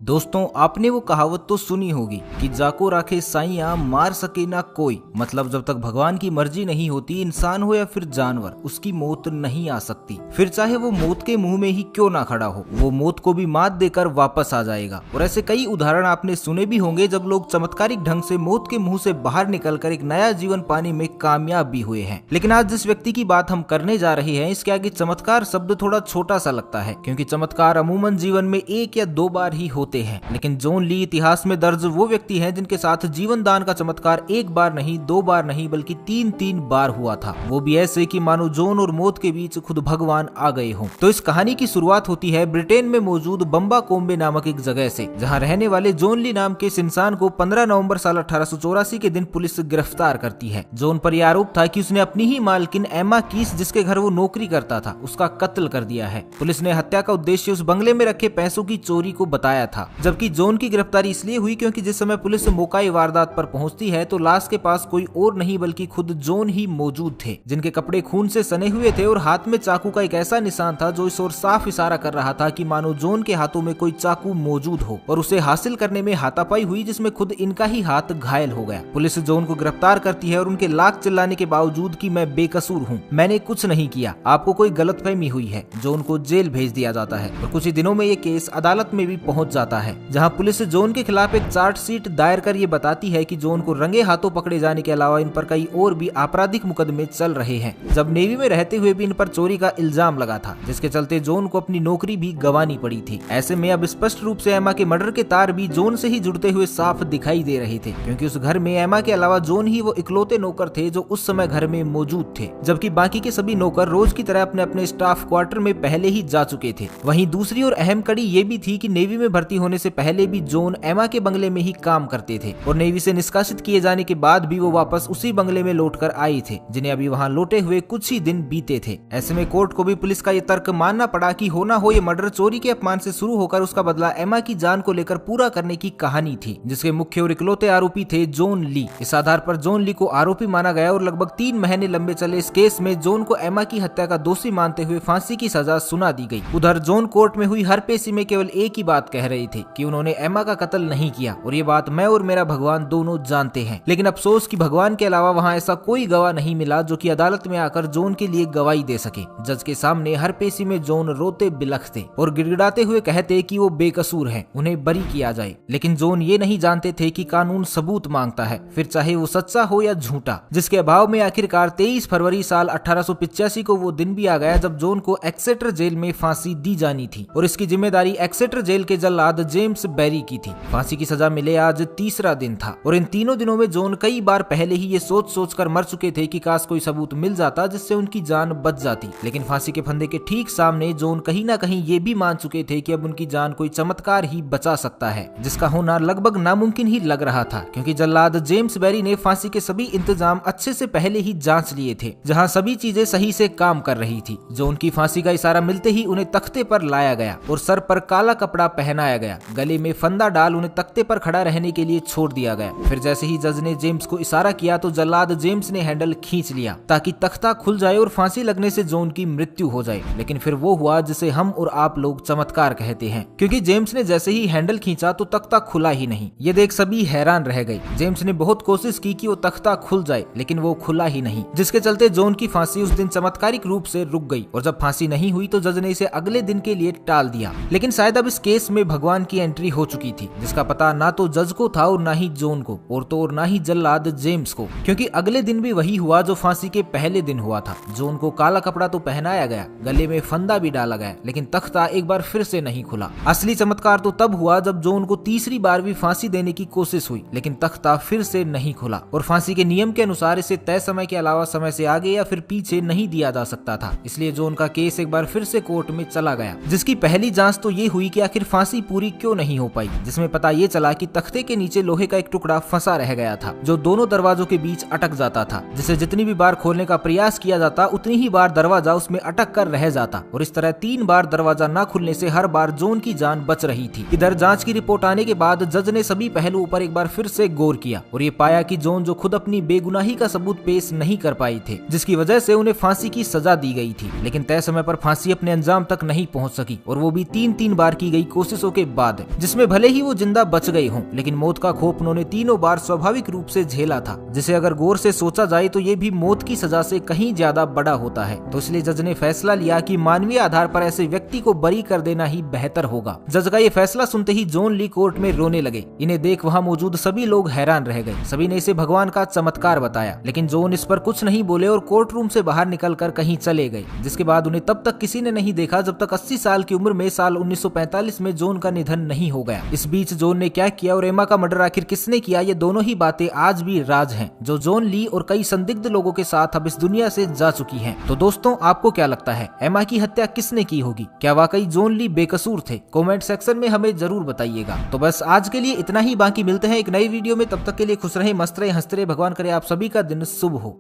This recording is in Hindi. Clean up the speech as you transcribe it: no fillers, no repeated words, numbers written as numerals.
दोस्तों, आपने वो कहावत तो सुनी होगी कि जाको राखे साइयां मार सके ना कोई। मतलब जब तक भगवान की मर्जी नहीं होती, इंसान हो या फिर जानवर, उसकी मौत नहीं आ सकती। फिर चाहे वो मौत के मुंह में ही क्यों ना खड़ा हो, वो मौत को भी मात देकर वापस आ जाएगा। और ऐसे कई उदाहरण आपने सुने भी होंगे जब लोग चमत्कारिक ढंग से मौत के मुंह से बाहर निकलकर एक नया जीवन पाने में कामयाब भी हुए हैं। लेकिन आज जिस व्यक्ति की बात हम करने जा रहे हैं, इसके आगे चमत्कार शब्द थोड़ा छोटा सा लगता है, क्योंकि चमत्कार अमूमन जीवन में एक या दो बार ही होते हैं। लेकिन जॉन ली इतिहास में दर्ज वो व्यक्ति हैं जिनके साथ जीवन दान का चमत्कार एक बार नहीं, दो बार नहीं, बल्कि तीन बार हुआ था। वो भी ऐसे कि मानो जॉन और मौत के बीच खुद भगवान आ गए हों। तो इस कहानी की शुरुआत होती है ब्रिटेन में मौजूद बम्बा कोम्बे नामक एक जगह से, जहां रहने वाले जॉन ली नाम के इस इंसान को 15 नवंबर साल 1884 के दिन पुलिस गिरफ्तार करती है। जॉन पर यह आरोप था कि उसने अपनी ही मालकिन एमा कीस, जिसके घर वो नौकरी करता था, उसका कत्ल कर दिया है। पुलिस ने हत्या का उद्देश्य उस बंगले में रखे पैसों की चोरी को बताया था, जबकि जॉन की गिरफ्तारी इसलिए हुई क्योंकि जिस समय पुलिस मौकाई वारदात पर पहुंचती है तो लाश के पास कोई और नहीं बल्कि खुद जॉन ही मौजूद थे, जिनके कपड़े खून से सने हुए थे और हाथ में चाकू का एक ऐसा निशान था जो इस ओर साफ इशारा कर रहा था कि मानो जॉन के हाथों में कोई चाकू मौजूद हो, और उसे हासिल करने में हाथापाई हुई जिसमें खुद इनका ही हाथ घायल हो गया। पुलिस जॉन को गिरफ्तार करती है और उनके लाख चिल्लाने के बावजूद कि मैं बेकसूर हूँ, मैंने कुछ नहीं किया, आपको कोई गलतफहमी हुई है, जॉन को जेल भेज दिया जाता है। और कुछ ही दिनों में ये केस अदालत में भी पहुंच जाता है, जहां पुलिस जॉन के खिलाफ एक चार्जशीट दायर कर ये बताती है कि जॉन को रंगे हाथों पकड़े जाने के अलावा इन पर कई और भी आपराधिक मुकदमे चल रहे हैं। जब नेवी में रहते हुए भी इन पर चोरी का इल्जाम लगा था, जिसके चलते जॉन को अपनी नौकरी भी गंवानी पड़ी थी। ऐसे में अब स्पष्ट रूप से एमा के मर्डर के तार भी जॉन से ही जुड़ते हुए साफ दिखाई दे रहे थे, क्योंकि उस घर में एमा के अलावा जॉन ही वो इकलौते नौकर थे जो उस समय घर में मौजूद थे, जबकि बाकी के सभी नौकर रोज की तरह अपने अपने स्टाफ क्वार्टर में पहले ही जा चुके थे। वहीं दूसरी और अहम कड़ी ये भी थी कि नेवी में भर्ती होने से पहले भी जॉन एमा के बंगले में ही काम करते थे, और नेवी से निष्कासित किए जाने के बाद भी वो वापस उसी बंगले में लौटकर आए थे, जिन्हें अभी वहां लौटे हुए कुछ ही दिन बीते थे। ऐसे में कोर्ट को भी पुलिस का ये तर्क मानना पड़ा कि हो ना हो ये मर्डर चोरी के अपमान से शुरू होकर उसका बदला एमा की जान को लेकर पूरा करने की कहानी थी, जिसके मुख्य और इकलौते आरोपी थे जॉन ली। इस आधार पर जॉन ली को आरोपी माना गया और लगभग 3 महीने लंबे चले इस केस में जॉन को एमा की हत्या का दोषी मानते हुए फांसी की सजा सुना दी गई। उधर जॉन कोर्ट में हुई हर पेशी में केवल एक ही बात कह रही थी कि उन्होंने एमा का कत्ल नहीं किया, और ये बात मैं और मेरा भगवान दोनों जानते हैं। लेकिन अफसोस कि भगवान के अलावा वहाँ ऐसा कोई गवाह नहीं मिला जो कि अदालत में आकर जॉन के लिए गवाही दे सके। जज के सामने हर पेशी में जॉन रोते बिलखते और गिड़गिड़ाते हुए कहते कि वो बेकसूर हैं, उन्हें बरी किया जाए। लेकिन जॉन ये नहीं जानते थे कि कानून सबूत मांगता है, फिर चाहे वो सच्चा हो या झूठा, जिसके अभाव में आखिरकार 23 फरवरी साल 1885 को वो दिन भी आ गया जब जॉन को एक्सेटर जेल में फांसी दी जानी थी, और इसकी जिम्मेदारी एक्सेटर जेल के जल्लाद जेम्स बेरी की थी। फांसी की सजा मिले आज तीसरा दिन था, और इन तीनों दिनों में जॉन कई बार पहले ही ये सोच कर मर चुके थे कि काश कोई सबूत मिल जाता जिससे उनकी जान बच जाती। लेकिन फांसी के फंदे के ठीक सामने जॉन कहीं ना कहीं ये भी मान चुके थे कि अब उनकी जान कोई चमत्कार ही बचा सकता है, जिसका होना लगभग नामुमकिन ही लग रहा था, क्योंकि जल्लाद जेम्स बेरी ने फांसी के सभी इंतजाम अच्छे से पहले ही जांच लिए थे, जहां सभी चीजें सही से काम कर रही थी। जॉन की फांसी का इशारा मिलते ही उन्हें तख्ते पर लाया गया और सर पर काला कपड़ा पहनाया गया, गले में फंदा डाल उन्हें तख्ते पर खड़ा रहने के लिए छोड़ दिया गया। फिर जैसे ही जज ने जेम्स को इशारा किया तो जल्लाद जेम्स ने हैंडल खींच लिया ताकि तख्ता खुल जाए और फांसी लगने से जॉन की मृत्यु हो जाए। लेकिन फिर वो हुआ जिसे हम और आप लोग चमत्कार कहते हैं, क्योंकि जेम्स ने जैसे ही हैंडल खींचा तो तख्ता खुला ही नहीं। ये देख सभी हैरान रह गए। जेम्स ने बहुत कोशिश की कि वो तख्ता खुल जाए, लेकिन वो खुला ही नहीं, जिसके चलते जॉन की फांसी उस दिन चमत्कारिक रूप से रुक गई। और जब फांसी नहीं हुई तो जज ने इसे अगले दिन के लिए टाल दिया। लेकिन शायद अब इस केस में भगवान की एंट्री हो चुकी थी, जिसका पता ना तो जज को था और ना ही जॉन को, और तो और ना ही जल्लाद जेम्स को, क्योंकि अगले दिन भी वही हुआ जो फांसी के पहले दिन हुआ था। जॉन को काला कपड़ा तो पहनाया गया, गले में फंदा भी डाला गया, लेकिन तख्ता एक बार फिर से नहीं खुला। असली चमत्कार तो तब हुआ जब जॉन को तीसरी बार भी फांसी देने की कोशिश हुई, लेकिन तख्ता फिर से नहीं खुला। और फांसी के नियम के अनुसार इसे तय समय के अलावा समय से आगे या फिर पीछे नहीं दिया जा सकता था, इसलिए जॉन का केस एक बार फिर से कोर्ट में चला गया, जिसकी पहली जांच तो ये हुई कि आखिर फांसी पूरी क्यों नहीं हो पाई, जिसमें पता ये चला कि तख्ते के नीचे लोहे का एक टुकड़ा फंसा रह गया था, जो दोनों दरवाजों के बीच अटक जाता था, जिसे जितनी भी बार खोलने का प्रयास किया जाता उतनी ही बार दरवाजा उसमें अटक कर रह जाता, और इस तरह 3 बार दरवाजा न खुलने से हर बार जॉन की जान बच रही थी। इधर जांच की रिपोर्ट आने के बाद जज ने सभी पहलुओं पर एक बार फिर से गौर किया और ये पाया कि जॉन जो खुद अपनी बेगुनाही का सबूत पेश नहीं कर पाए थे, जिसकी वजह से उन्हें फांसी की सजा दी गई थी, लेकिन तय समय पर फांसी अपने अंजाम तक नहीं पहुंच सकी, और वो भी 3 बार की गई कोशिशों के बाद है, जिसमें भले ही वो जिंदा बच गए हों, लेकिन मौत का खौफ उन्होंने तीनों बार स्वाभाविक रूप से झेला था, जिसे अगर गौर से सोचा जाए तो ये भी मौत की सजा से कहीं ज्यादा बड़ा होता है। तो इसलिए जज ने फैसला लिया कि मानवीय आधार पर ऐसे व्यक्ति को बरी कर देना ही बेहतर होगा। जज का ये फैसला सुनते ही जॉन ली कोर्ट में रोने लगे। इन्हें देख वहाँ मौजूद सभी लोग हैरान रह गए। सभी ने इसे भगवान का चमत्कार बताया, लेकिन जॉन इस पर कुछ नहीं बोले और कोर्ट रूम से बाहर निकलकर कहीं चले गए, जिसके बाद उन्हें तब तक किसी ने नहीं देखा जब तक 80 साल की उम्र में साल 1945 में जॉन का निधन नहीं हो गया। इस बीच जॉन ने क्या किया और एमा का मर्डर आखिर किसने किया, ये दोनों ही बातें आज भी राज हैं, जो जॉन ली और कई संदिग्ध लोगों के साथ अब इस दुनिया से जा चुकी हैं। तो दोस्तों, आपको क्या लगता है, एमा की हत्या किसने की होगी? क्या वाकई जॉन ली बेकसूर थे? कमेंट सेक्शन में हमें जरूर बताइएगा। तो बस आज के लिए इतना ही, बाकी मिलते हैं एक नई वीडियो में। तब तक के लिए खुश रहे, मस्त रहे, हंसते रहे। भगवान करे आप सभी का दिन शुभ हो।